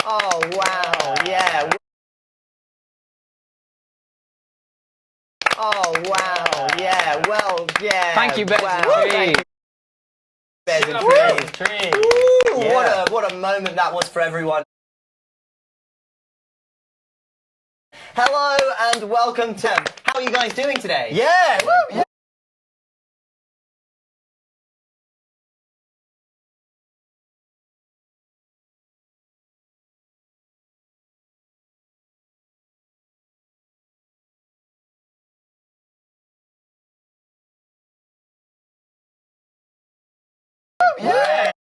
Oh, wow, yeah. Oh, wow, yeah, well, yeah. Thank you, Bez wow. and Tree. Bez and Tree. Yeah. What a moment that was for everyone. Hello and welcome to... How are you guys doing today? Yeah. Woo. Yeah.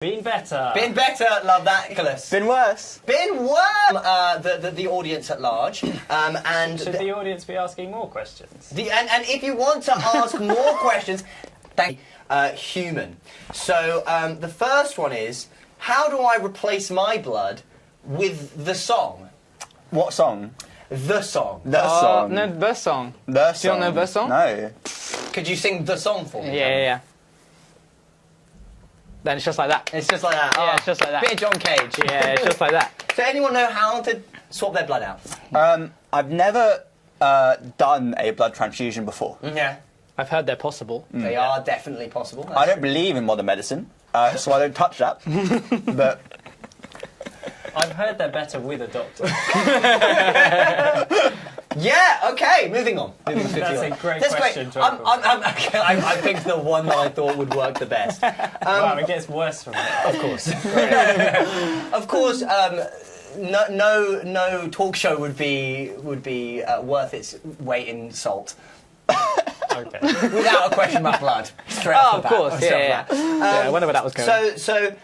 Been better. Been better, love that, Nicholas. Been worse. Been worse. The audience at large, and Should the audience be asking more questions? and if you want to ask more questions, thank human. So the first one is, how do I replace my blood with the song? What song? The song. The song. No, the song. The Do you song. know the song? No. Could you sing the song for me? Yeah. Then it's just like that. It's just like that. Yeah, it's just like that. Bit of John Cage. Yeah, it's just like that. So anyone know how to swap their blood out? I've never done a blood transfusion before. Yeah. I've heard they're possible. They are definitely possible. I don't believe in modern medicine, so I don't touch that. But I've heard they're better with a doctor. Yeah, okay, moving on. Moving That's on. a great That's question great. to open with. I picked the one that I thought would work the best. Wow, it gets worse from there. Of course. Of course, no talk show would be worth its weight in salt Okay. without a question about blood. Straight off the Of bat. course, Straight off yeah. the bat. I wonder where that was going. So,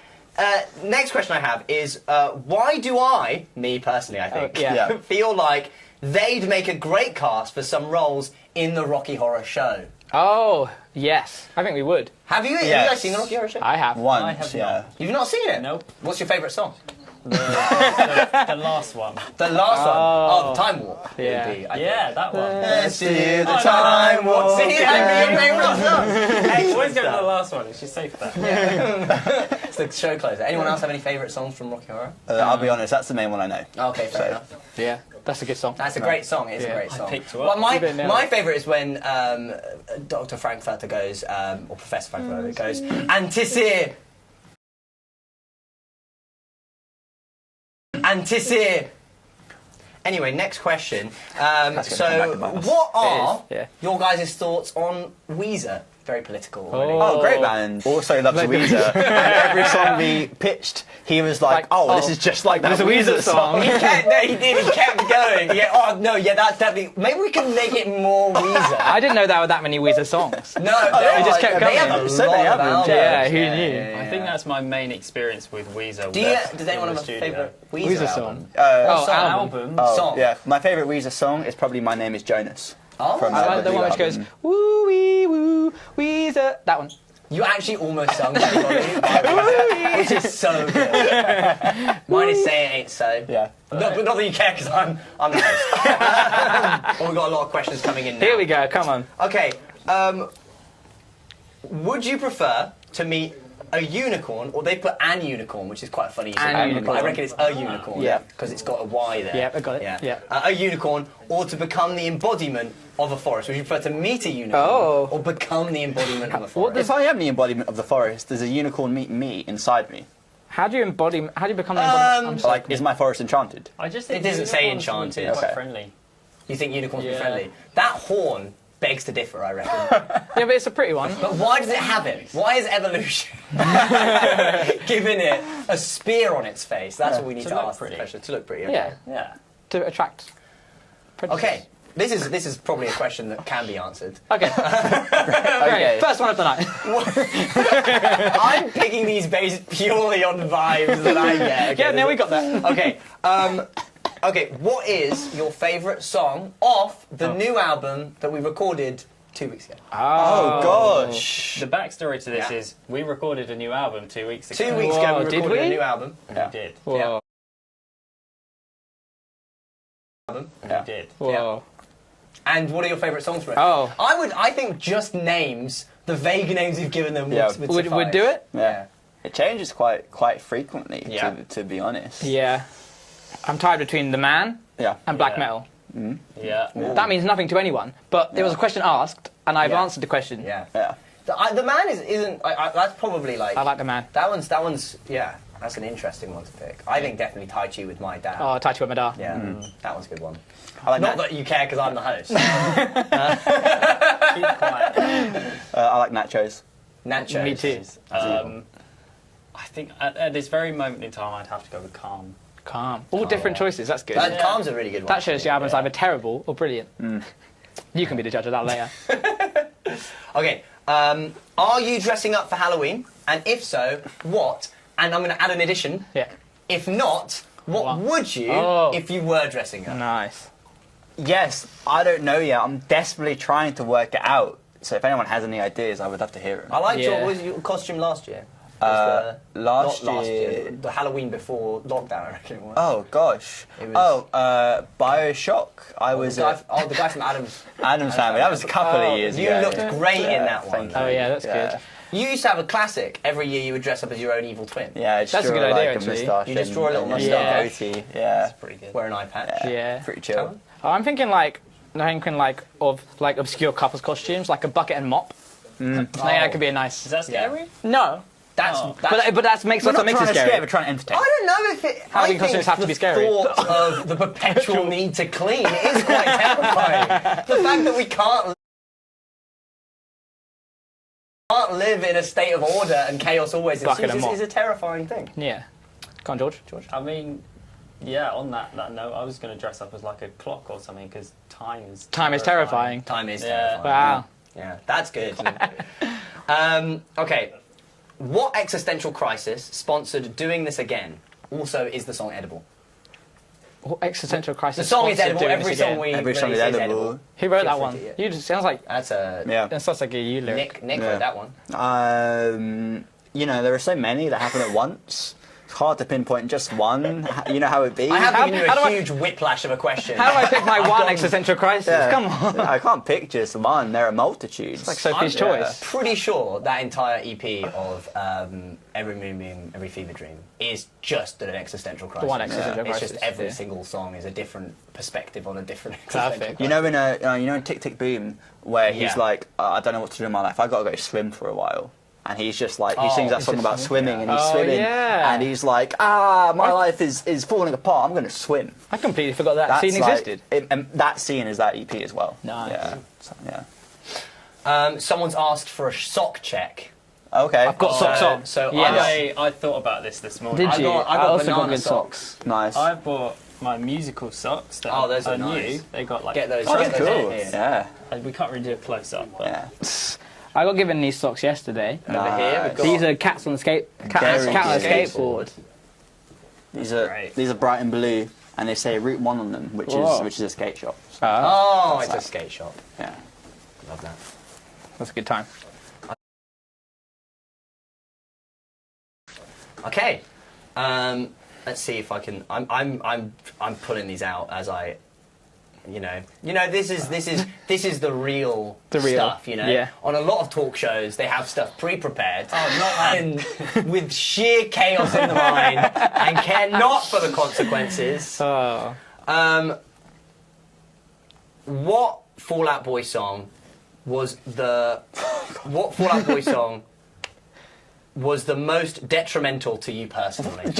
next question I have is, why do I, me personally, I think, yeah. feel like they'd make a great cast for some roles in the Rocky Horror Show? Oh, yes. I think we would. Have you Yes. guys seen the Rocky Horror Show? I have. once, I have yeah. not. You've not seen it? Nope. What's your favourite song? The last one. The last one. Oh, the Time Warp. Yeah. Would be, I Yeah, that one. Let's do the Oh, Time Warp. See, that'd be your favourite song. Always go for the last one. It's just safe for that. It's the show closer. Anyone else have any favourite songs from Rocky Horror? I'll be honest, that's the main one I know. Okay, fair enough. Yeah, that's a good song. That's a great song. It's a Yeah. great song. picked you Well, up. You didn't know my it. favourite is when Dr. Frankfurter goes, or Professor Frankfurter goes, Antisir! Antisir! Anyway, next question. gonna come back to bite us. What are It is, yeah. your guys' thoughts on Weezer? Very political already. Oh, great band. Also loves Weezer. And every song we pitched, he was like, this is just like that There's a Weezer song. He kept, no, he did. He kept going. Yeah. Oh no. Yeah. That's definitely. Maybe we can make it more Weezer. I didn't know there were that many Weezer songs. No, They just kept they have coming. a So lot many of albums, yeah, who knew? I think that's my main experience with Weezer. Does anyone have a favourite Weezer Weezer album? song. Song. album? Song. Yeah, my favourite Weezer song is probably My Name is Jonas. Oh, From I their like the new one which goes, album. woo wee woo, Weezer. That one. You actually almost sung that, which is so good. Mine is Say It Ain't So. Yeah. No, but not that you care, because I'm the host. Well, we've got a lot of questions coming in now. Here we go, come on. Okay, would you prefer to meet a unicorn, or they put an unicorn, which is quite funny. An But unicorn. I reckon it's a unicorn. Yeah. Because it's got a Y there. Yeah, I got it. Yeah. A unicorn, or to become the embodiment of a forest. Would you prefer to meet a unicorn, Oh. or become the embodiment of a forest? If I am the embodiment of the forest, does a unicorn meet me inside me? How do you become the embodiment? I'm sorry. Like, is my forest enchanted? I just think It doesn't say unicorns would be enchanted. quite Okay. friendly. You think unicorns would be Yeah. friendly? That horn begs to differ, I reckon. Yeah, but it's a pretty one. But why does it have it? Why is evolution giving it a spear on its face? That's what we need To to look ask the pretty. question. To look pretty. Okay. Yeah, Yeah. to attract predators. Okay. This is probably a question that can be answered. Okay. Okay. First one of the night. I'm picking these based purely on vibes that I get. Okay, Yeah, no, we got that. Okay. Okay. What is your favourite song off the new album that we recorded 2 weeks ago? Oh, gosh. The backstory to this Yeah. is we recorded a new album 2 weeks ago. 2 weeks ago, Whoa, we did recorded a we? new album. We did. Whoa. We did. Whoa. And what are your favourite songs from it? Oh. I think just names, the vague names you've given them Yeah. would Would suffice. do it? Yeah. It changes quite frequently, Yeah. to be honest. Yeah. I'm tied between The Man Yeah. and Black Yeah. Metal. Yeah. That means nothing to anyone, but there was a question asked, and I've Yeah. answered the question. Yeah. Yeah. The Man isn't. That's probably like. I like The Man. That one's. Yeah. That's an interesting one to pick. I think definitely Tai Chi with my dad. Oh, Taichi Wamada. Yeah. That one's a good one. I like Not that you care because I'm the host. Keep quiet. I like nachos. Nachos. Me too. I think at this very moment in time, I'd have to go with Calm. Calm. All different choices. That's good. That Calm's a really good one. That shows the album's either terrible or brilliant. You can be the judge of that later. Okay. Are you dressing up for Halloween? And if so, what? And I'm going to add an addition. Yeah. If not, what What? would you Oh. if you were dressing up? Nice. Yes, I don't know yet. I'm desperately trying to work it out. So if anyone has any ideas, I would love to hear it. I liked Yeah. what was your costume last year? It was last not last year- year. The Halloween before lockdown, I reckon it was. Oh gosh. It was- Bioshock. I was the guy from Adam's. Adam's Family. That was a couple of years You ago. looked great in that one. Thank you. Oh, yeah, that's good. You used to have a classic. Every year you would dress up as your own evil twin. Yeah, I just That's a draw good idea, like actually. moustache You just draw a little and moustache. goatee. Yeah. Pretty good. Wear an eye patch. Yeah. Pretty chill. Oh, I'm thinking of obscure couples costumes, like a bucket and mop. I think that could be a nice. Is that scary? No. That's, Oh. that's But that makes We're what not makes trying it to scary. scare, we're trying to entertain. I don't know if it. Halloween I think costumes have to the be scary. thought of the perpetual need to clean is quite terrifying. The fact that we can't live in a state of order and chaos always Bucket and ensues mop. is a terrifying thing. Yeah. Go on, George. I mean, yeah, on that note, I was going to dress up as like a clock or something because time is Terrifying. Time is Yeah. terrifying. Wow. Yeah, that's good. Okay, what existential crisis sponsored Doing This Again also is the song edible? What existential crisis? The song is sponsored edible. Doing Every This song Again? we Every song release is edible. Who wrote Feel that free one? to, yeah. You just sounds like That's a Yeah. that sounds like a you lyric. Nick Yeah. wrote that one. There are so many that happen at once. It's hard to pinpoint just one. You know how it be. I have How- given you how do a I- huge whiplash of a question. How do I pick my one gone- existential crisis? Yeah. Come on. I can't pick just one. There are multitudes. It's like Sophie's I'm Choice. pretty sure that entire EP of Every Moonbeam, Every Fever Dream is just an existential crisis. one existential It's crisis, just every yeah. single song is a different perspective on a different existential Perfect. You know in Tick Tick Boom, where he's Yeah. like, I don't know what to do in my life. I got to go swim for a while. And he's just like, he Oh, sings that he's song just about swimming, and he's Oh, swimming, yeah. and he's like, my life is falling apart. I'm going to swim. I completely forgot that That's scene like- existed. and that scene is that EP as well. Nice. Yeah. So, yeah. Someone's asked for a sock check. Okay. I've got socks on. So Yes. I thought about this morning. Did you? I got also got banana good socks. socks. Nice. I bought my musical socks that Oh, those are are new. nice. They got like Get those. Oh, get that's those cool. in here. Yeah. We can't really do a close up, but Yeah. I got given these socks yesterday. Over here we've got. These are cats on a cat Very on a good. skateboard. Great. These are bright and blue, and they say Route 1 on them, which Whoa. is a skate shop. Oh, That's it's a skate shop. Yeah. Love that. That's a good time. Okay. Let's see if I can. I'm pulling these out as I. This is the real stuff. Yeah. On a lot of talk shows, they have stuff pre-prepared. And with sheer chaos in the mind and care not for the consequences. Oh. What Fall Out Boy song was the most detrimental to you personally?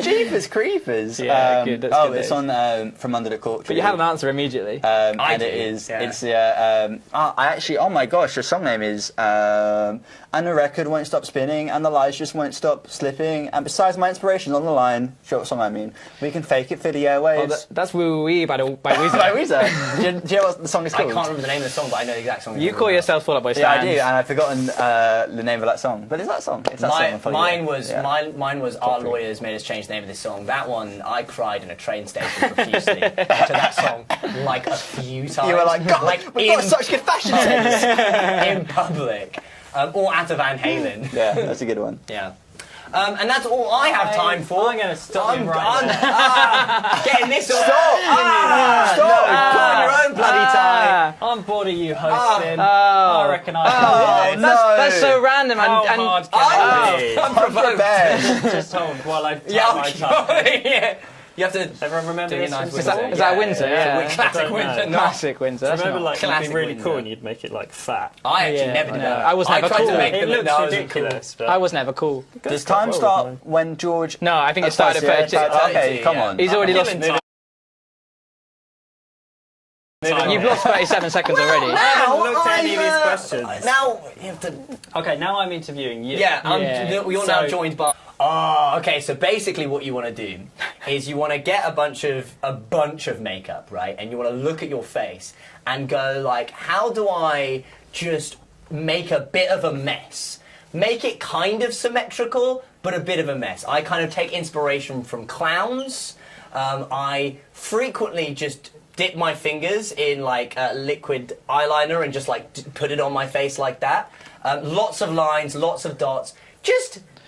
Jeepers Creepers. Yeah, good, that's good, it's that on From Under the Cork Tree. But you had an answer immediately. I and do, it is. yeah. It's I actually. Oh my gosh, the song name is. And the record won't stop spinning, and the lies just won't stop slipping. And besides, my inspiration's on the line. Sure, what song I mean? We can fake it for the airwaves. That's Woo Wee by Weezer. By Weezer. do you know what the song is I called? can't remember the name of the song, but I know the exact song. You you're call talking yourself Fall Out Boy Yeah, I stands. do, and I've forgotten the name of that song. But it's that song. It's that song. about. Mine was Yeah. mine was Our three. Lawyers Made Us Change the Name of this song. That one, I cried in a train station profusely to that song like a few times. You were like, God, we've got in- such good fashion sense. in public. Or at a Van Halen. Yeah, that's a good one. Yeah. And that's all I have time for. I'm going to stop you right there. Getting this all. Stop! Put on your own bloody tie. I'm bored of you hosting. Oh. I reckon I can do this. That's so random. How And hard can it be? I'm provoked. Just hold while I tie Yeah, my tie. yeah. You have to. Everyone remember Do this? your nice from is Windsor. school? that Windsor? Yeah. Classic don't know. Windsor. No. Classic Windsor. That's Remember, not- like, it'd Classic be really Windsor. cool and you'd make it, like, fat. I actually Yeah, never did no, that. I was never tried cool. to make It them looks no, I was ridiculous, but... I was never cool. Does time start when George? No, I think it started Yeah, at 32. okay, come yeah. on. He's already lost. Killing time. You've lost 37 seconds already. Now, haven't looked at any of these I'm, questions. Now, you have to. Okay, now I'm interviewing you. Yeah, Yeah. you're now So- joined by. Oh, okay. So basically, what you want to do is you want to get a bunch of makeup, right? And you want to look at your face and go like, how do I just make a bit of a mess? Make it kind of symmetrical, but a bit of a mess. I kind of take inspiration from clowns. I frequently just dip my fingers in like liquid eyeliner and just like put it on my face like that. Lots of lines, lots of dots.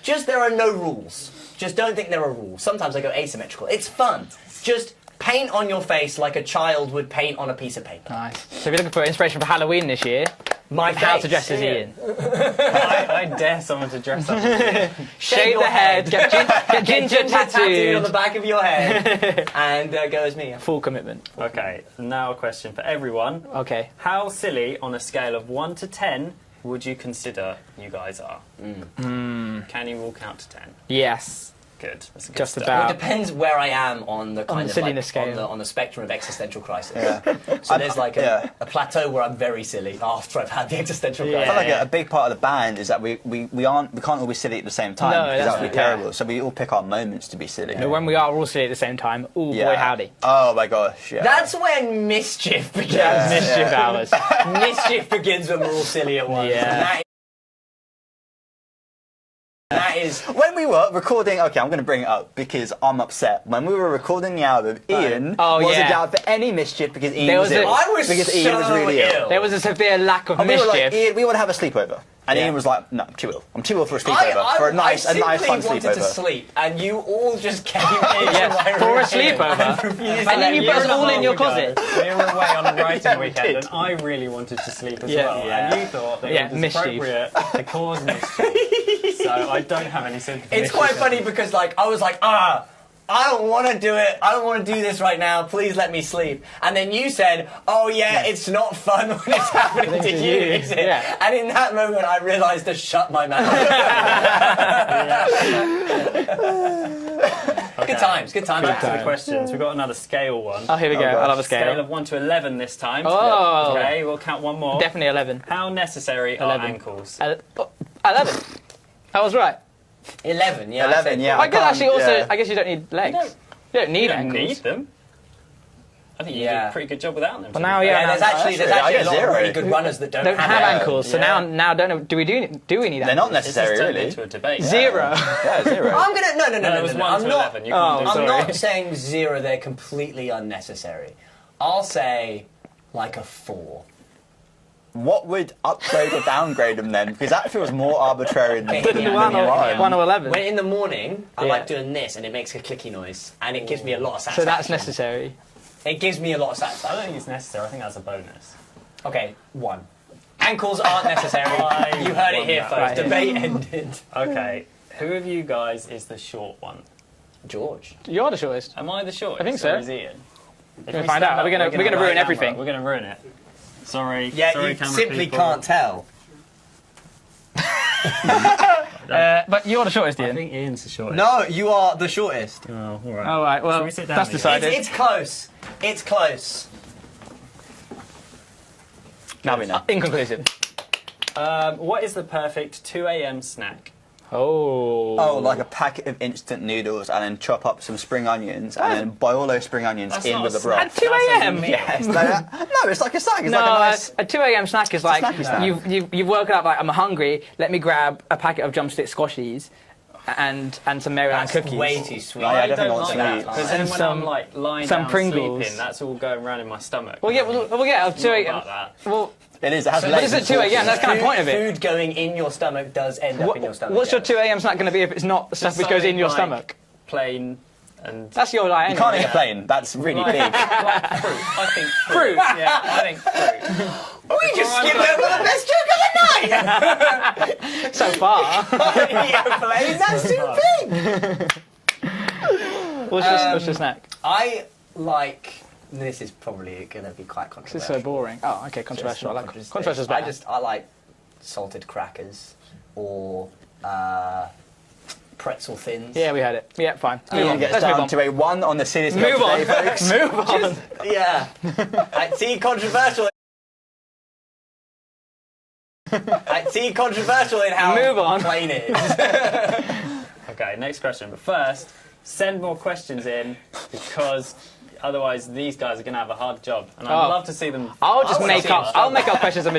Just there are no rules. Just don't think there are rules. Sometimes I go asymmetrical. It's fun. Just paint on your face like a child would paint on a piece of paper. Nice. So if you're looking for inspiration for Halloween this year, My how face. to dress as Yeah. Ian. I dare someone to dress up as you. Shave your the head, get ginger tattooed on the tattooed. back of your head, and go as me. Full commitment. Okay, now a question for everyone. Okay. How silly, on a scale of 1 to 10, would you consider you guys are? Can you all count to 10? Yes. Good. That's a good Just start. about. It depends where I am on the kind the of silliness scale. on the spectrum of existential crisis. Yeah. So there's like Yeah. a plateau where I'm very silly after I've had the existential Yeah. I crisis. feel like a big part of the band is that we can't all be silly at the same time. No, because that's that would be right. terrible. So we all pick our moments to be silly. But when we are all silly at the same time, oh Yeah. boy howdy. Oh my gosh. Yeah. That's when mischief begins. Mischief hours. Mischief begins when we're all silly at once. Yeah. And that is. When we were recording, okay, I'm going to bring it up because I'm upset. When we were recording the album, Ian Oh, wasn't yeah. down for any mischief because Ian There was was a- ill. I was because Ian was so really ill. ill. There was a severe lack of And we were mischief. like, Ian, we want to have a sleepover. And Yeah. Ian was like, no, I'm too ill. I'm too ill for a sleepover. for a nice I fun simply wanted sleepover. to sleep, and you all just came into Yeah, my for a room sleepover. and refused to And then let you me put us in. all in your closet. We were away on a writing we weekend, did. and I really wanted to sleep as Yeah. well. Yeah. And you thought that Yeah, it was mischief. appropriate to cause mischief. So I don't have any sympathy. It's quite funny because like I was like, I don't want to do it. I don't want to do this right now. Please let me sleep. And then you said, oh yeah, it's not fun when it's happening to you, is it? Yeah. And in that moment I realised to shut my mouth. Good times, good times. Back to the questions. We've got another scale one. Oh, here we go. I love a Scale scale. of 1 to 11 this time. Oh. Okay, we'll count one more. Definitely 11. How necessary 11. are ankles? 11. I was right. 11, yeah. 11, I said yeah. I guess can't- actually also, yeah. I guess you don't need legs. You don't need You don't ankles. need them. I think you do Yeah. a pretty good job without them. Well, now, yeah, Yeah, there's now- actually I a get lot of zero. really good runners that don't, don't have ankles. So Yeah. now do we need They're ankles? not This has necessary, turned really. into a debate. Zero. Yeah, 0. I'm gonna no. It was 1 I'm to not. 11. You can't do Oh, I'm sorry. not saying 0. They're completely unnecessary. I'll say like a 4. What would upgrade or downgrade them then? Because that feels more arbitrary than Than the one or- why. 1 or 11. When in the morning, I Yeah. like doing this, and it makes a clicky noise, and it gives me a lot of So satisfaction. that's necessary. It gives me a lot of I don't satisfaction. think it's necessary. I think that's a bonus. Okay, 1. Ankles aren't necessary. I You heard it won here that. first. Right. Debate ended. Okay, who of you guys is the short one? George. You're the shortest. Am I the shortest? I think so. Or is Ian? If We'll we find stand out. up, We're gonna light ruin camera. everything. We're gonna ruin it. Sorry. Yeah, sorry, you camera simply people. can't tell. But you're the shortest, I Ian. think Ian's the shortest. No, you are the shortest. Oh, all right. All right. Well, Shall we sit down that's again? decided. It's close. It's close. Now we know. Inconclusive. What is the perfect 2 a.m. snack? Oh. Oh, like a packet of instant noodles and then chop up some spring onions and then boil those spring onions That's in not with a the broth. At 2 a.m. Yes. No, it's like a snack. It's No, like a nice. a 2 a.m. snack is like snacky snack. you've woken up like I'm hungry. Let me grab a packet of drumstick squashies and some Maryland That's cookies. way too sweet. Oh, yeah, I I definitely don't want like some that meat. because then And when some- I'm like lying some down Pringles. sleeping, that's all going around in my stomach. Well, yeah, Not 2 a.m. about that. Well, It is. It has So but legs. is it 2 a.m.? That's kind of the point of it. Food going in your stomach does end up in your stomach. What's your yeah. 2 a.m. snack going to be if it's not stuff which goes in your Something like stomach? Plain and That's your diet. You can't anyway. eat a plane. That's really like, big. like fruit. I think Fruit. Yeah, I think fruit. We just skipped over the best joke of the night. So far. Yeah, plain, that's too big. What's your snack? I like. This is probably going to be quite This is controversial. so boring. Oh, okay, controversial. I like Interesting. controversial. Is better. I like salted crackers or pretzel thins. Yeah, we had it. Yeah, fine. Move Ian on. gets Let's move down on. to a 1 on the City Scale Move on. today, folks. Move on. Yeah. I see controversial. I see controversial in how Move on. plain it is. Okay, next question. But first, send more questions in because otherwise these guys are going to have a hard job. And I'd Oh. love to see them. I'll just wanna make see up. it. I'll make up questions and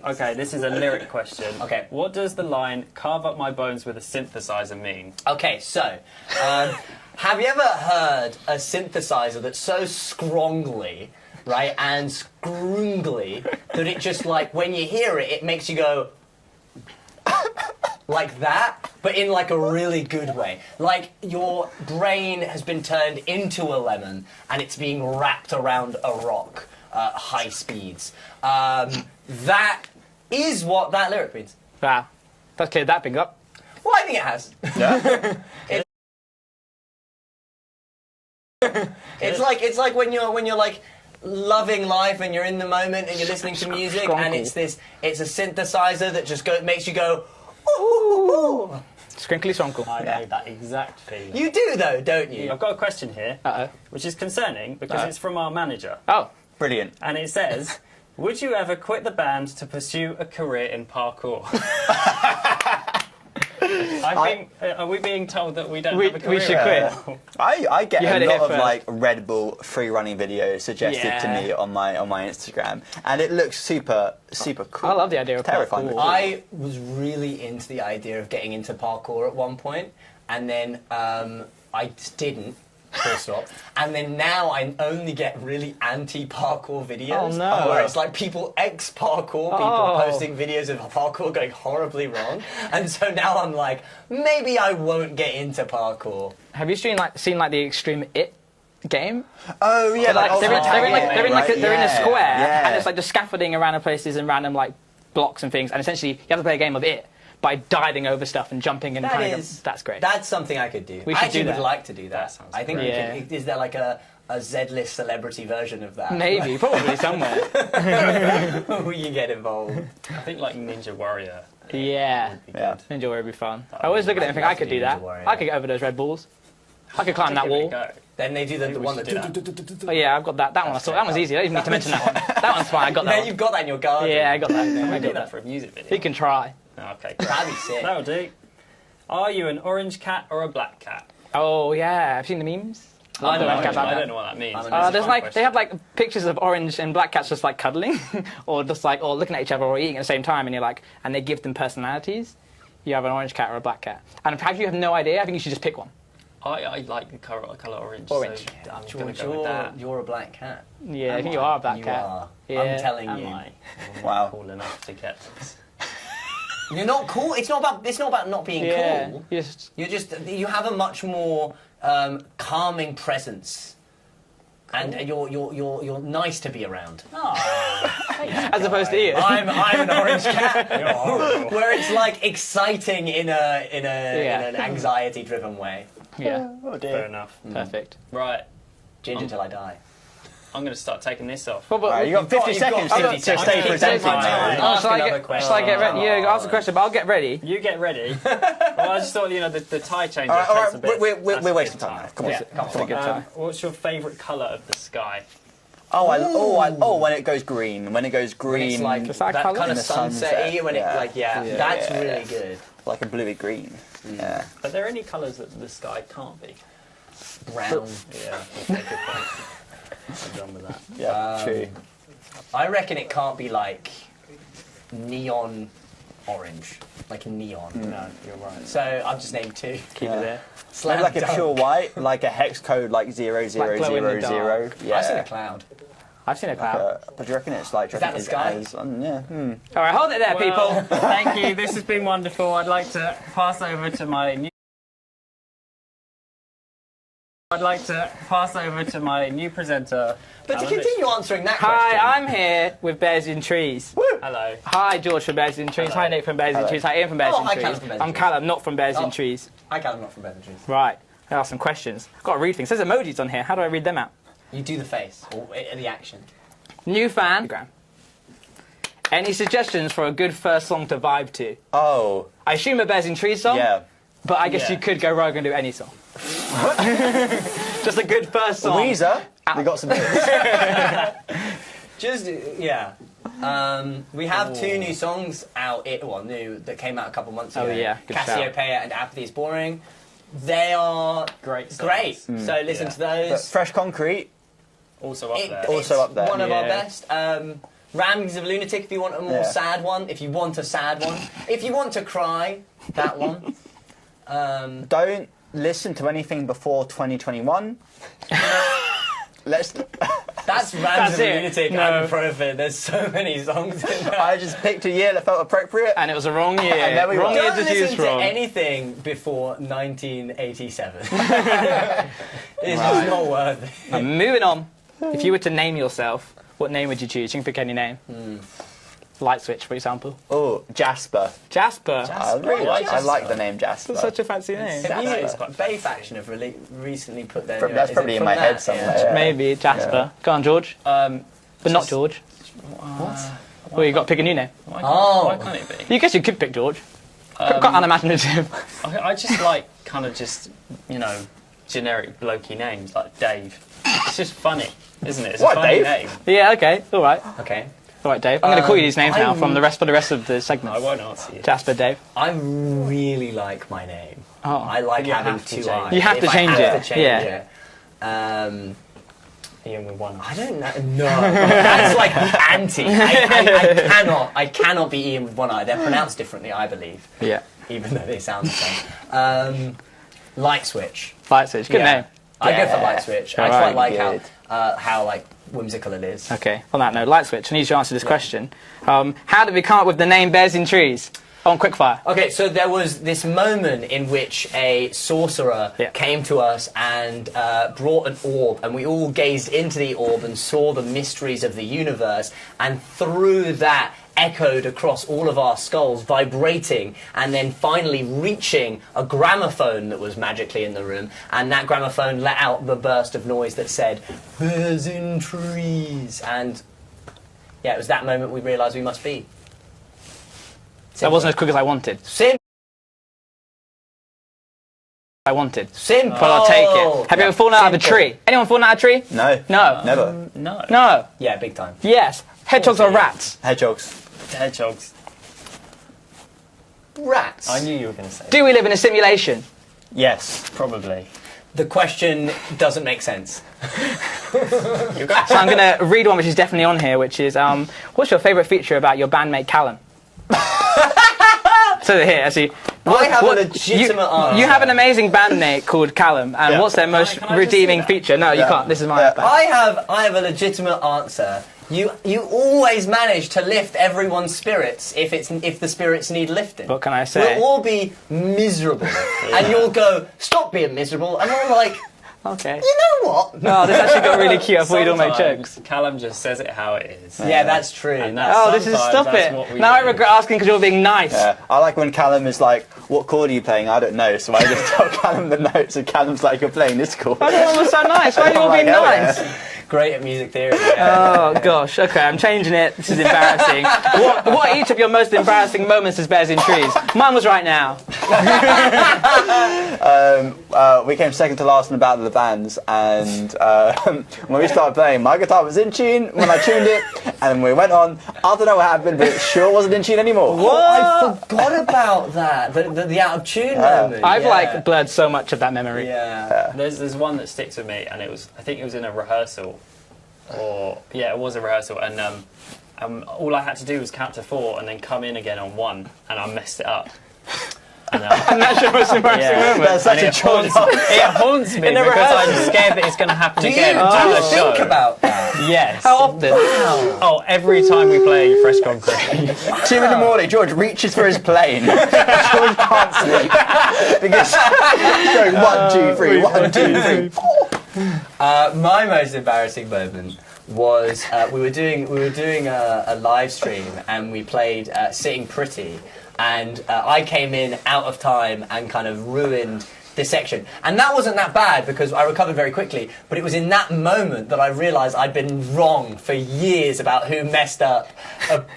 Okay, this is a lyric question. Okay. What does the line "carve up my bones with a synthesizer" mean? Okay, so have you ever heard a synthesizer that's so strongly, right, and scrungly that it just like when you hear it, it makes you go like that, but in like a really good way. Like your brain has been turned into a lemon and it's being wrapped around a rock at high speeds. That is what that lyric means. Wow, that's cleared that big up. Well, I think it has. Yeah. It's like when you're like loving life and you're in the moment and you're listening to music and it's a synthesizer that just makes you go ooh. Scrinkly sonkle. I know that exact feeling. You do though, don't you? I've got a question here, Uh which is concerning because it's from our manager, oh. Brilliant. and it says, "Would you ever quit the band to pursue a career in parkour?" I think. Are we being told that we don't have a career? We should quit. I get You heard a it lot here of first. like Red Bull free running videos suggested to Yeah. me on my Instagram, and it looks super cool. I love the idea of terrifying. parkour. I was really into the idea of getting into parkour at one point, and then I just didn't. Full stop. And then now I only get really anti-parkour videos. Oh, no. Where it's like people ex-parkour, people Oh. posting videos of parkour going horribly wrong. And so now I'm like, maybe I won't get into parkour. Have you seen the Extreme It game? Oh yeah, Like, like, they're in a square, Yeah. and it's like just scaffolding around places and random like blocks and things, and essentially you have to play a game of it by diving over stuff and jumping and That trying is- to. That's great. That's something I could do. We I should actually do would that. like to do that. That sounds I think great. we Yeah. could, is there like a Z-list celebrity version of that? Maybe, probably somewhere. Where you get involved. I think like Ninja Warrior. Yeah. Would be Yeah. good. Ninja Warrior would be fun. I always look at it and think I could do that. Ninja Warrior. I could get over those Red Bulls. I could climb that Give it a wall. go. Then they do the we one should that... do that. Oh yeah, I've got that. That one I saw. That one's easy. I don't even need to mention that one. That one's fine. I got Yeah, that one. you've got that in your garden. Yeah, I got that. We I do got that that. for a music video. You can try. Okay, That'd be sick. that'll do. Are you an orange cat or a black cat? Oh yeah, I've seen the memes. I know, Black cat, black I cat. don't know what that means. I'm an but it's a There's fun like question. they have like pictures of orange and black cats just like cuddling, or just like or looking at each other or eating at the same time, and you're like, and they give them personalities. You have an orange cat or a black cat, and in fact you have no idea. I think you should just pick one. I like the colour orange. Orange. So I'm George, going to go with that. you're a black cat. Yeah, I think you are a black You cat. are. Yeah. I'm telling Am you. I? Wow. Cool enough to get this. You're not cool. It's not about not being Yeah, cool. you just You have a much more calming presence. And you're nice to be around. as opposed to Ian. I'm an orange cat. You're horrible. Where it's like exciting in Yeah. an anxiety-driven way. Yeah, Oh dear. Fair enough. perfect. Right, Ginger till I die. I'm going to start taking this off. But, Right, you got 50 you've got seconds 50 to seconds. stay Keep presenting. taking my time. Ask shall I another get? question. Shall I get ready? Yeah, ask a question, but I'll get ready. You get ready. Well, I just thought, the tie changer All right, takes a all right. bit. We're That's a wasting good time now. Come on. Yeah, Come on. good time. What's your favourite colour of the sky? Oh, when it goes green. When it goes green, It's like Is that that colour? kind In of the sunset, sunset-y when yeah. it like Yeah, that's yeah, really yeah. good. like a bluey green. Yeah. Are there any colours that the sky can't be? Brown. Yeah, okay, good point. I'm done with that. Yeah. True. I reckon it can't be like neon orange, like neon. No, you're right. So I've just named two. Keep it there. Slam Maybe like a dunk. pure white, like a hex code, like 0000. glow in the dark. Yeah. I've seen a cloud. I've seen a cloud. But do you reckon it's like? Do you Is that reckon the it's sky? yeah. All right, hold it there, Well, people. thank you. This has been wonderful. I'd like to pass over to my new. presenter. But to Callum continue answering that question. Hi, I'm here with Bears in Trees. Hello. Hi, George from Bears in Trees. Hello. Hi, Nick from Bears in Hello. Trees. Hi, Ian from Bears Oh, in hi, Trees. Callum from Bears in I'm Trees. Callum, not from Bears Oh. in Trees. I got them not from Bevan Trees. Right. I have some questions. I've got to read things. There's emojis on here. How do I read them out? You do the face or the action. New fan. Any suggestions for a good first song to vibe to? Oh, I assume a Bears in Trees song. yeah. But I guess Yeah. you could go rogue and do any song. Just a good first song. Weezer. They got some hits. Just yeah. We have two new songs out. New that came out a couple months ago. Oh, yeah, good shout. Cassiopeia and Apathy is Boring. They are Great songs. great. So listen Yeah. to But those. Fresh Concrete. Also up there. Also It's up there. One of our Yeah. best. Ramblings of Lunatic if you want a more Yeah. sad one. If you want a sad one. If you want to cry, that one. Don't listen to anything before 2021. Let's. That's Ramblings of it. Lunatic No. and Profit. There's so many songs in there. I just picked a year that felt appropriate. And it was a wrong year. And there we wrong were. year Don't to choose listen to from. anything before 1987. It's just not worth it. And moving on. If you were to name yourself, what name would you choose? You can pick any name. Light Switch, for example. Oh, Jasper. Jasper. I really like. I Jasper. like the name Jasper. That's such a fancy name. Have That you, is quite Bay Faction have recently put their. That's is it probably in from my that? head somewhere. Yeah. Maybe Jasper. Go on, George. But not just- George. What? Well, you got to pick a new name. Why, Oh. why can't it be? You guess you could pick George. Quite unimaginative. I just like kind of just, generic blokey names like Dave. It's just funny, isn't it? It's What, a funny Dave? name. Yeah. Okay. All right. Okay. All right, Dave. I'm going to call you these names now for the rest of the segment. I won't answer you. Jasper, Dave. I really like my name. Oh. I like You having have to two change eyes. it. You have If to I change have it. to change Yeah. it. Ian with one. I don't know. No, that's like the anti. I cannot be Ian with one eye. They're pronounced differently, I believe, Yeah. even though they sound the same. Light Switch. Light Switch. Good Yeah. name. I go for Yeah. Light Switch. I Alright. quite like Good. how like whimsical it is. Okay. On that note, Light Switch. I need you to answer this question. How did we come up with the name Bears in Trees? On quickfire. Okay, so there was this moment in which a sorcerer Yeah. came to us and brought an orb, and we all gazed into the orb and saw the mysteries of the universe, and through that echoed across all of our skulls, vibrating, and then finally reaching a gramophone that was magically in the room, and that gramophone let out the burst of noise that said, "Bears in trees," and yeah, it was that moment we realised we must be. That wasn't as quick as I wanted. Simple. Simple. But I'll take it. Have you ever fallen out of a Simple. tree? Anyone fallen out of a tree? No. No. Never. No. No. Yeah, big time. Yes. Hedgehogs are rats. Hedgehogs. Hedgehogs. Rats. I knew you were going to say Do we live in a simulation? Yes. Probably. The question doesn't make sense. So I'm going to read one which is definitely on here, which is, what's your favourite feature about your bandmate Callum? So here, actually. I have a legitimate answer. You have an amazing bandmate called Callum, and Yeah. what's their most can I just redeeming see that? feature? No, you Yeah. can't. This is my Yeah. iPad. I have a legitimate answer. You always manage to lift everyone's spirits if the spirits need lifting. What can I say? We'll all be miserable, and you'll go, "Stop being miserable," and I'm like, Okay. "You know what? No, this actually got really cute. I thought you'd all make Sometimes jokes. Callum just says it how it is. Yeah, that's true." And that's Oh, this is sometimes stop that's it. what we Now I do. regret asking because you're being nice. Yeah. I like when Callum is like, "What chord are you playing?" I don't know, so I just tell Callum the notes, and Callum's like, "You're playing this chord." I thought it was so nice. Why are you all I'm being like, "Hell nice? yeah." Great at music theory. Oh gosh. Okay, I'm changing it. This is embarrassing. What are each of your most embarrassing moments as Bears in Trees? Mine was right now. We came second to last in the Battle of the Bands, and when we started playing, my guitar was in tune when I tuned it, and we went on. I don't know what happened, but it sure wasn't in tune anymore. Oh, I forgot about that. The out of tune moment. I've yeah. like blurred so much of that memory. Yeah. There's one that sticks with me, and I think it was in a rehearsal, it was a rehearsal, and All I had to do was count to 4 and then come in again on 1, and I messed it up. And, And that's your most embarrassing yeah, moment. That's such and a it haunts me never because hurts. I'm scared that it's going to happen Do you, again. do at you the think show. about that? Yes. How often? Oh, every time we play Fresh Concrete. 2 in the morning, George reaches for his plane. George can't sleep because going 1, 2, 3, 1, 2, 3. My most embarrassing moment was we were doing a live stream and we played Sitting Pretty, and I came in out of time and kind of ruined this section. And that wasn't that bad because I recovered very quickly, but it was in that moment that I realised I'd been wrong for years about who messed up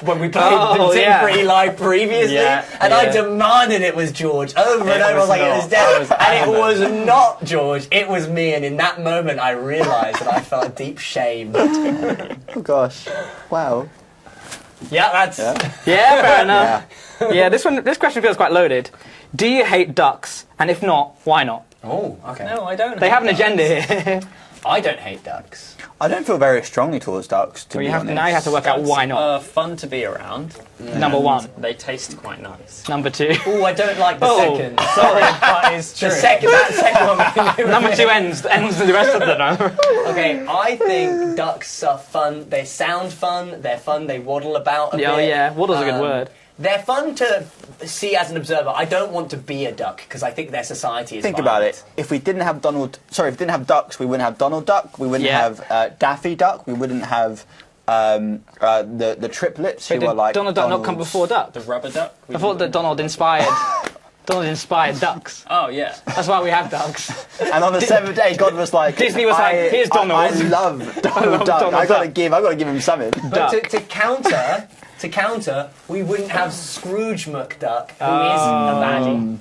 when we played Oh, Sitting yeah. Pretty live previously. Yeah, and I yeah. demanded it was George over and over. I was was like, it not. was I dead. was And it adamant. was not George, it was me. And in that moment I realised that I felt deep shame. Oh gosh. Wow. Yeah, that's... Yeah, fair enough. Yeah, this question feels quite loaded. Do you hate ducks? And if not, why not? Oh, okay. No, I don't. They have an agenda here. I don't hate ducks. I don't feel very strongly towards ducks, to Well, be you have honest. now you have to work out why not. Fun to be around. Number 1. They taste quite nice. Number 2. Oh, I don't like the Oh. second. Sorry, that is true. That second one. Number 2 ends the rest of the number. Okay, I think ducks are fun. They sound fun. They're fun. They waddle about a bit. Oh yeah, waddle's a good word. They're fun to see as an observer. I don't want to be a duck because I think their society is Think about violent. it. If we didn't have ducks, we wouldn't have Donald Duck. We wouldn't Yeah. have Daffy Duck. We wouldn't have the triplets who Wait, were did like Donald Duck not come Donald's- before Duck? The rubber duck. I thought that Donald inspired ducks. Oh yeah. That's why we have ducks. And on the 7th day, God was like, Disney was like, "Here's Donald." I love Donald Duck. Donald I gotta Duck. give him something. But Duck. to counter, we wouldn't have Scrooge McDuck, who is a baddie.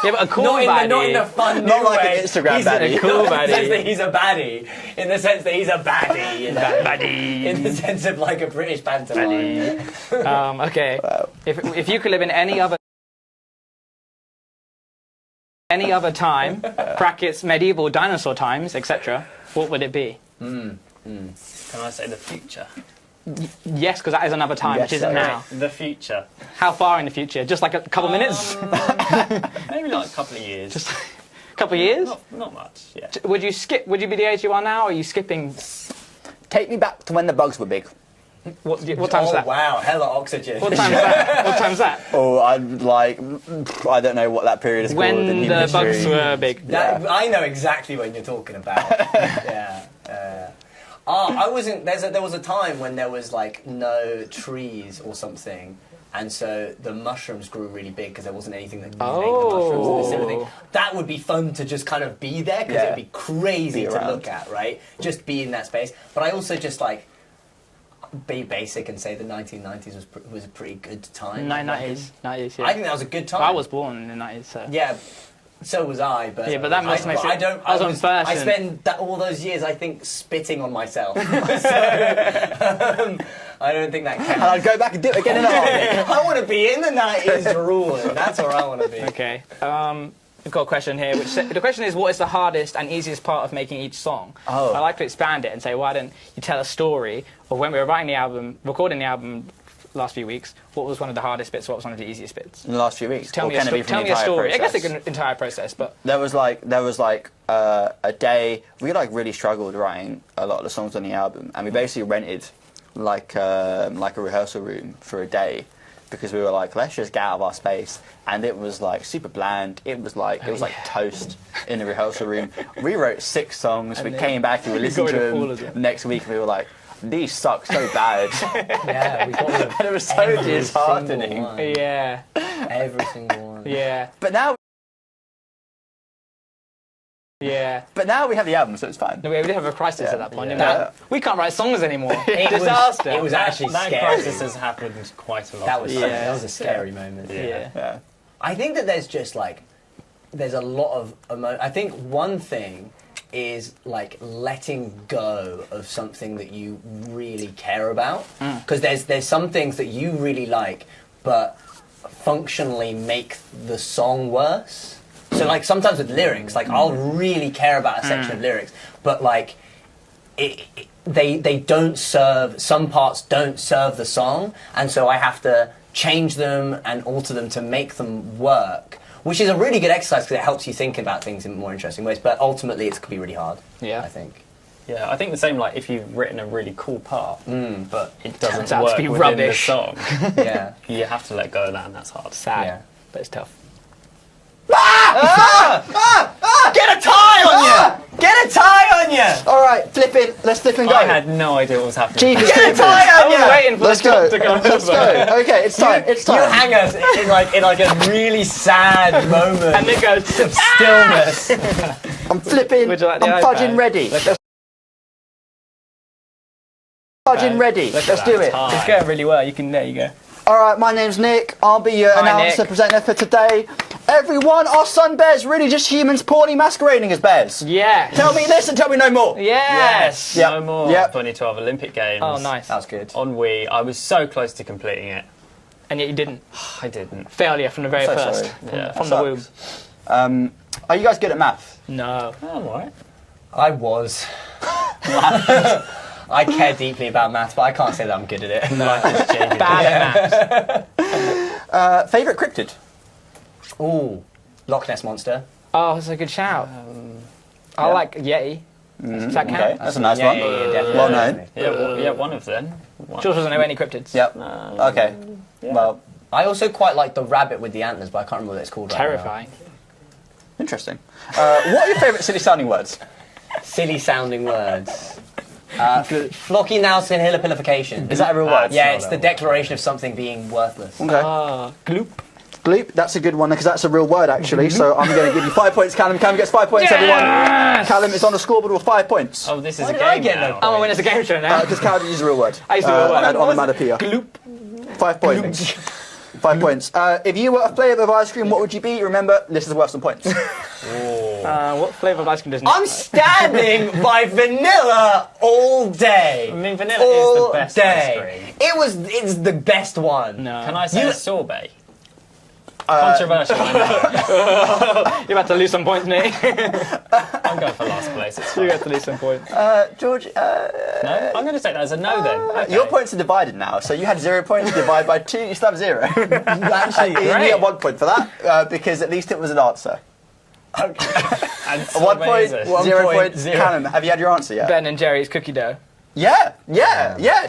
Yeah, but a cool Not baddie. in the fun Not new like an way. Instagram He's baddie. A Cool cool in the baddie. sense that he's a baddie. In the sense that he's a baddie. You know? Baddie. In the sense of like a British pantomime. Okay. Wow. If you could live in any other time, brackets medieval dinosaur times, etc., what would it be? Can I say the future? Yes, because that is another time, Yes, which isn't sir. now. The future. How far in the future? Just like a couple minutes? Maybe like a couple of years. Just a couple of years? Not much. Yeah. Would you skip? Would you be the age you are now? Or are you skipping? Take me back to when the bugs were big. What time's Oh that? wow, hella oxygen. What time's that? What time's that? Oh, I don't know what that period is called. in When human the bugs history. were big. That, I know exactly what you're talking about. Yeah. I wasn't. There was a time when there was like no trees or something, and so the mushrooms grew really big because there wasn't anything that could make the mushrooms and this sort of thing. That would be fun to just kind of be there because Yeah. it'd be crazy Be to around. look at, right? Just be in that space. But I also just like be basic and say the 1990s was a pretty good time. 90s. 90s, yeah. I think that was a good time. I was born in the 90s, so. Yeah, so was I. But Yeah, but that must make I it- don't. I was on first I and- spent all those years, I think, spitting on myself. So, I don't think that And counts. I'd go back and do it again in an army. I want to be in the 90s ruling. That's where I want to be. Okay. We've got a question here. The question is, what is the hardest and easiest part of making each song? Oh. I like to expand it and say, why don't you tell a story of when we were recording the album last few weeks, what was one of the hardest bits, what was one of the easiest bits? In the last few weeks. Tell Or me, can it be from tell the me a entire story. I guess process? it's an entire process, but There was like a day we like really struggled writing a lot of the songs on the album, and we basically rented like a rehearsal room for a day because we were like, let's just get out of our space, and it was like super bland. It was like toast in the rehearsal room. We wrote 6 songs. We came back and we listened got to rid of all of them them. next week, and we were like, these suck so bad. Yeah, we got rid of And it was so every single disheartening. one. yeah, Every single one. yeah, But now yeah. we have the album, so it's fine. No, we did have a crisis at that point. Yeah. didn't we? We can't write songs anymore. It Disaster. was actually That scary. crisis has happened quite a lot. That was of that was a scary moment. Yeah. Yeah. I think that there's a lot of I think one thing is like letting go of something that you really care about, because there's some things that you really like but functionally make the song worse. So like sometimes with lyrics, like I'll really care about a section of lyrics, but like they don't serve, some parts don't serve the song, and so I have to change them and alter them to make them work, which is a really good exercise because it helps you think about things in more interesting ways, but ultimately it could be really hard, Yeah. I think. Yeah, I think the same. Like if you've written a really cool part, but it doesn't Turns out to work be within rubbish. the song, Yeah. you have to let go of that, and that's hard. Sad, Yeah. but it's tough. Get a tie on you! Get a tie on you! All right, flipping. Let's flip and go. I had no idea what was happening. Jeepers Get a creepers. tie I on was you! waiting for Let's the go. top to go Let's over. go. Okay, it's time. It's You time. hang us in like a really sad moment And it goes, of stillness. I'm flipping. Would you like the I'm iPad? fudging ready. Fudging ready. Look at Let's that do it. tie. It's going really well. There you go. All right, my name's Nick. I'll be your Hi, announcer, Nick. presenter for today. Everyone, our son bears really just humans poorly masquerading as bears. Yeah. Tell me this and tell me no more. Yes. Yep. No more Yep. 2012 Olympic Games. Oh, nice. That was good. On Wii, I was so close to completing it. And yet you didn't. I didn't. Failure from the very So first. sorry. Yeah. From the womb. Are you guys good at math? No. Oh, I'm alright. I was. I care deeply about maths, but I can't say that I'm good at it. Bad at maths. Favourite cryptid? Ooh, Loch Ness Monster. Oh, that's a good shout. I like Yeti. Does that count? Okay, that's a nice Yeah, one. yeah, yeah, definitely. Well known. Yeah, one of them. George doesn't know any cryptids. Yep. Okay. Well, I also quite like the rabbit with the antlers, but I can't remember what it's called right Terrifying. interesting. What are your favourite silly sounding words? now. Silly sounding words. Flocky Nelson Hillipilification. Is that a real word? Yeah, it's the declaration of something being worthless. Okay. Gloop. Gloop, that's a good one because that's a real word actually. So I'm going to give you 5 points, Callum. Callum gets 5 points, everyone. Callum is on the scoreboard with 5 points. Oh, this is Why a did I game get now. no I'm a winner. It's a game show now. Because Callum uses a real word. I used a real word. And onomatopoeia. Gloop. 5 points. 5 points. If you were a flavour of ice cream, what would you be? Remember, this is worth some points. What flavour of ice cream does Nick I'm like? standing by vanilla all day. I mean, vanilla all is the best day. ice cream. It's the best one. No. Can I say You- a sorbet? Controversial, I know. You're about to lose some points, Nick. I'm going for last place. It's You're fine. about to lose some points. George, No, I'm going to take that as a no then. Okay. your points are divided now. So you had 0 points, divide by 2, you still have 0. Actually, You get 1 point for that because at least it was an answer. And 1 sorbet point, is it? 0 point, points. 0. Callum, have you had your answer yet? Ben and Jerry's cookie dough. Yeah,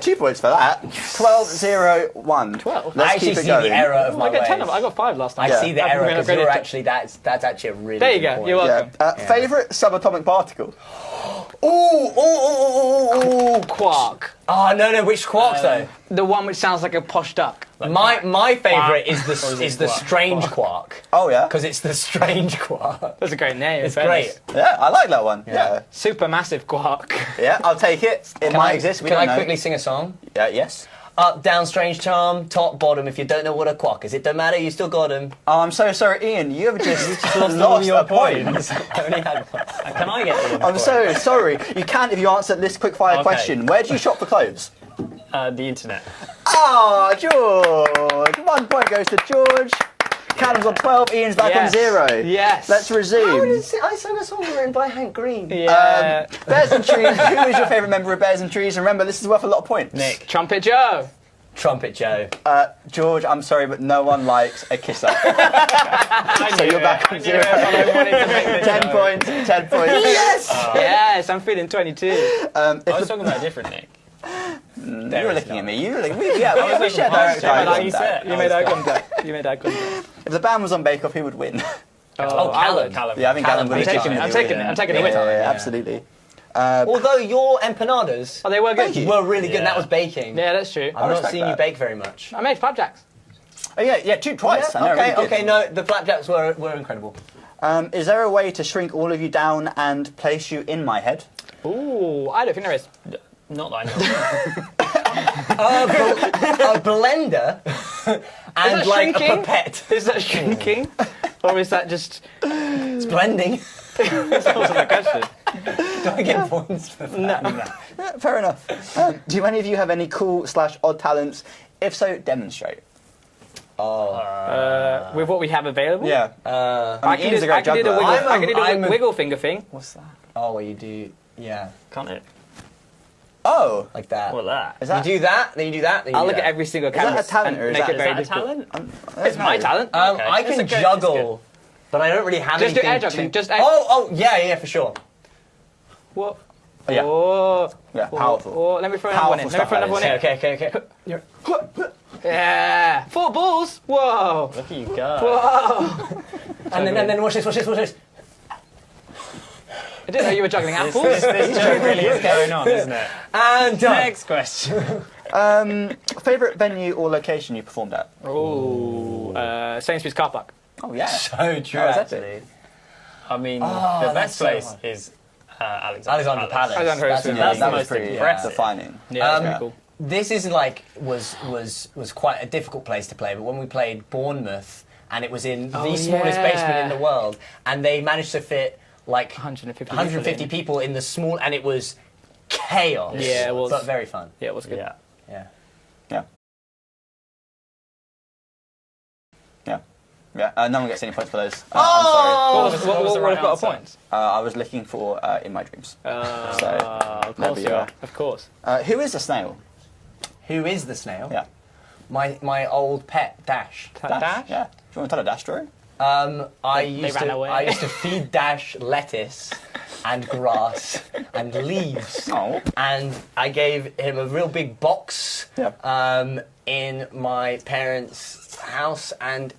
2 points for that. 12, 0, 1. 12. Let's I actually keep it see going. the error of my I got ways. 10 of I got 5 last I night. see the I've error been because upgraded you're to- actually that's actually a really. There you good go. point. You're welcome. Favourite subatomic particle? Ooh. Quark. Oh no, which quark though? The one which sounds like a posh duck. My favourite is Or is the it the quark? strange quark Oh yeah, because it's the strange quark. That's a great name. It's in fairness. great. yeah, I like that one. Yeah, Supermassive quark. yeah, I'll take it. It Can might I exist. We Can don't I know. quickly sing a song? Yeah, yes. Up, down, strange charm, top, bottom. If you don't know what a quark is, it don't matter. You still got him. Oh, I'm so sorry, Ian. You have just lost lost all your a point. points. I only had one. Can I get them? I'm so sorry. You can if you answer this quick fire Okay. question. Where do you shop for clothes? The internet. Ah, George. 1 point goes to George. Callum's on 12. Ian's back Yes. on 0. Yes. Let's resume. I sang a song written by Hank Green. Yeah. Bears and Trees. Who is your favourite member of Bears and Trees? And remember, this is worth a lot of points. Nick. Trumpet Joe. Trumpet Joe. George, I'm sorry, but no one likes a kiss up. So you're back on 0. 10 points. 10 points. Yes. Yes, I'm feeling 22. I was talking about a different Nick. You were looking at me. You were looking. Yeah, we shared past direct you, eye like you contact. said. You made eye contact. You made eye contact. If the band was on Bake Off, who would win? Oh, Alan. Callum. Yeah, I think Callum would I'm have taking it. I'm taking it. I'm taking it with. Yeah, absolutely. Although your empanadas Oh, they were good. you. were really good, and that Yeah. was baking. Yeah, that's true. I've not respect seen you that. bake very much. I made flapjacks. Oh yeah, twice. I know, okay, really good. okay, no, the flapjacks were incredible. Is there a way to shrink all of you down and place you in my head? Ooh, I don't think there is. Not that I A blender and that like shrinking? a pipette. Is that shrinking? Or is that just... It's blending. That's also the question. Do I get points for that? No. Yeah, fair enough. Do any of you have any cool/odd talents? If so, demonstrate. With what we have available? Yeah. I can Ian's do, a great I can do the juggler. wiggle, I can do I'm the a- wiggle finger thing. What's that? Oh, well, you do, yeah. Can't it? Oh, like that. What that? is that? You do that, then you do that, then you I'll do look that. at every single that camera a talent and or is make that- it very Is that a difficult. talent? It's my talent. Okay. I It's can a good- juggle, but I don't really have Just do anything air juggling. to... Just air- Oh, yeah, for sure. What? Oh, yeah. Oh, Yeah, oh, powerful. oh, let me throw another one in. Powerful Let me throw stuff, another one in. Okay. Yeah. 4 balls. Whoa. Look at you go. Whoa. And then watch this. I didn't know you were juggling apples. This joke really is going on, isn't it? And done. Next question. Favorite venue or location you performed at? Oh, Sainsbury's car park. Oh yeah. So true, Oh, is that actually. I mean, Oh, the that's best so place hard. is Alexandra Alexandra Palace. Alexandra That's Palace. Yeah, That's that the was most pretty impressive. defining. Yeah, that's Um, pretty cool. This is like was quite a difficult place to play, but when we played Bournemouth, and it was in the Oh, smallest yeah. basement in the world, and they managed to fit like 150 people in the small, and it was chaos. Yeah, it was. But very fun. Yeah, it was good. Yeah. Yeah. Yeah. Yeah. Yeah. No one gets any points for those. Oh! What was, What was the right got a answer? point? I'm sorry. I was looking for In My Dreams. Of there course we you are. are. Of course. Who is the snail? Who is the snail? Yeah. My old pet Dash. Dash? Yeah. Do you want to tell a Dash story? I They used ran to away. I used to feed Dash lettuce and grass and leaves. Oh. And I gave him a real big box Yeah. in my parents' house, and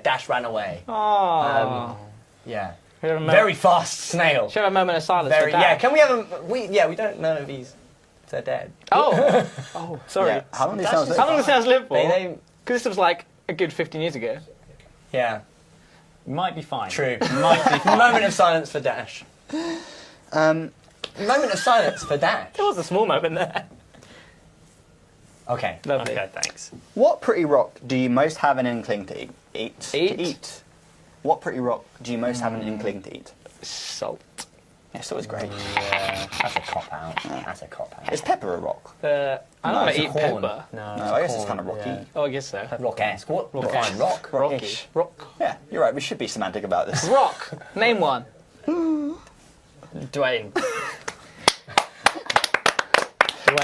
Dash ran away. Oh. Yeah, Should we have a very fast snail. Should we have a moment of silence Very for Dash? yeah. Can we have a we don't know if they're dead. Oh. Oh, sorry. Yeah. How long do these Dash snails is- How live? long does Sounds live for? They Because this was like a good 15 years ago. yeah. Might be fine. True. Might be fine. Moment of silence for Dash. Um, Moment of silence for Dash. There was a small moment there. Okay. Lovely. Okay, thanks. what pretty rock do you most have an inkling to eat? Eat? To eat. What pretty rock do you most have an inkling to eat? Salt. Yeah, so it's great. Yeah, that's a cop out. That's a cop out. Is pepper a rock? I don't No, want it's to a eat corn. pepper. No. No, I guess it's corn, kind of rocky. yeah. Oh, I guess so. Rock-esque. What? Define rock. Rockish. Rock. Yeah, you're right. We should be semantic about this. Rock. Name one. Dwayne.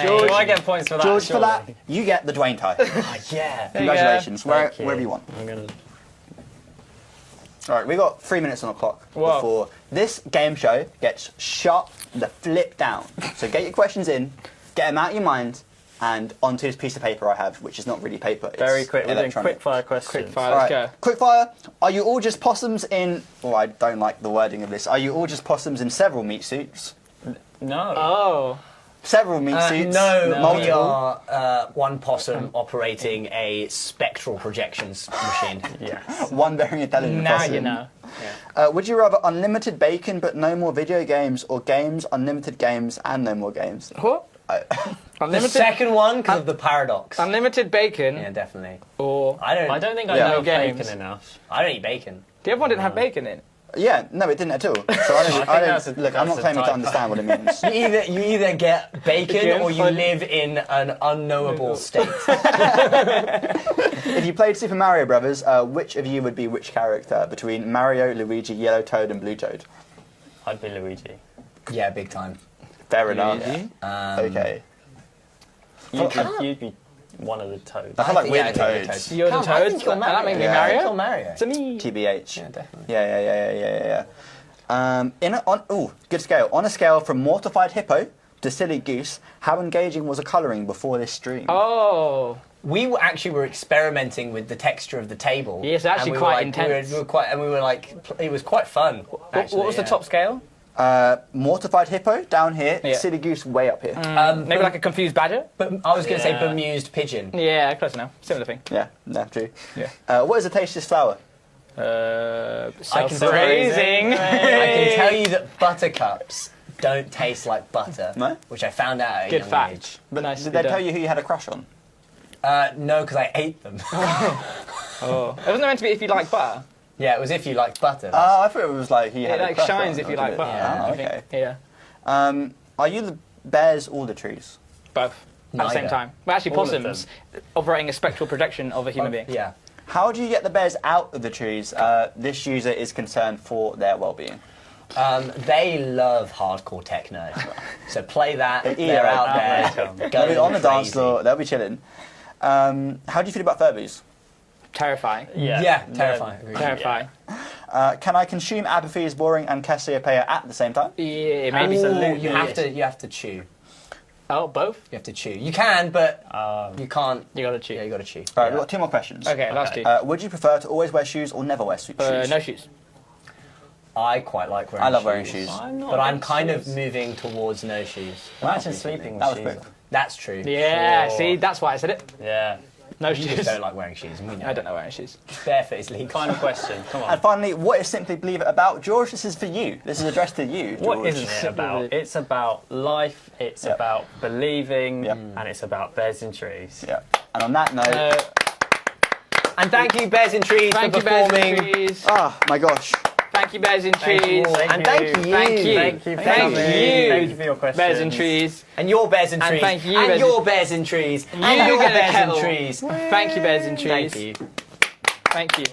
George. Do I get points for that? George, for surely? that, you get the Dwayne tie. Oh, yeah. There you go. Congratulations. Thank you. Wherever you want. I'm gonna. All right, we got 3 minutes on the clock Whoa. before this game show gets shut the flip down. So get your questions in, get them out of your mind, and onto this piece of paper I have, which is not really paper. It's Very quick. We're doing electronic. quick fire questions. Quick fire. All Let's right, go. quick fire. Are you all just possums in? Oh, I don't like the wording of this. Are you all just possums in several meat suits? No. Oh. Several meat suits. No, we multiple. are one possum operating a spectral projections machine. Yes. One very intelligent Now possum. you know. Would you rather unlimited bacon but no more video games, or games, unlimited games, and no more games? What? The Unlimited, second one, because of the paradox. unlimited bacon Yeah, definitely. or... I don't. I don't think I Yeah. know No games. bacon enough. I don't eat bacon. The other one didn't have bacon in. Yeah, no, it didn't at all. So I don't. I think that's a- look, I'm not that's a claiming to typo. understand what it means. You either get bacon Bacon or you or- live in an unknowable state. If you played Super Mario Brothers, which of you would be which character between Mario, Luigi, Yellow Toad, and Blue Toad? I'd be Luigi. Yeah, big time. Fair enough. Luigi? Okay. You'd be one of the toads. I feel like think- we're yeah, the I think Toads. You're the Come, I think toads. you're And that makes me Yeah. Mario? You're Mario. To me. TBH. Yeah, definitely. Yeah. Good scale. On a scale from mortified hippo to silly goose, how engaging was a colouring before this stream? Oh. Actually were experimenting with the texture of the table. Yes, actually and we quite were like, intense. We were quite, and we were like, it was quite fun. What was the top scale? Mortified hippo down here, Yeah. silly goose way up here. Maybe like a confused badger? But I was going to say Yeah. bemused pigeon. Yeah, close enough. Similar thing. Yeah, no, true. Yeah. What is the tastiest flower? Self-praising. I can tell you that buttercups don't taste like butter, No? which I found out at a Good young fact. age. But Nicely did they done. tell you who you had a crush on? No, because I ate them. Oh. It wasn't meant to be if you like butter. Yeah, it was if you liked butter. Oh, I thought it was like he It had a like crush shines on, if you or like did it? butter. Yeah, I okay. think. Yeah. Are you the bears or the trees? Both. At the same Neither. time. Well, actually, All of them. possums operating a spectral projection of a human being. Yeah. How do you get the bears out of the trees? This user is concerned for their well-being. They love hardcore techno. So play that. Yeah, They're out out there. there. They'll be on the dance crazy. floor. They'll be chilling. How do you feel about Furbies? Terrifying. Yeah, terrifying. Agreed. Terrifying. Can I consume Apathy is Boring and Cassiopeia at the same time? Yeah, Maybe maybe. so. Ooh, Absolutely. you have to chew. Oh, both? You have to chew. You can, but you can't. You gotta chew. Yeah, you got to chew. All right, we've got 2 more questions. Okay, last two. Would you prefer to always wear shoes or never wear shoes? No shoes. I quite like wearing. I love wearing shoes. I'm not but I'm against kind shoes. of moving towards no shoes. Imagine sleeping with That was shoes. quick. That's true. Yeah, Sure. see, that's why I said it. Yeah. No You just shoes. don't like wearing shoes, and we know. I don't know wearing shoes. Barefoot is legal. Final question. Come on. And finally, what is Simply Believe It about? George, this is for you. This is addressed to you, George. What isn't it about? It's about life, it's Yep. about believing, Yep. and it's about beds and trees. Yeah. And on that note, And thank you, Bears and Trees, Thank for you, Bears performing. and Trees. oh my gosh. Thank you, Bears and Thank Trees. you all. And thank you. Thank you. Thank you for Thank coming. you. Thank you for your questions. Bears and Trees. And your Bears and And Trees. thank you, and Bears your and- Bears and Trees. And You your get a Bears and kettle. Trees. Thank you, Bears and Trees. Thank you. Thank you.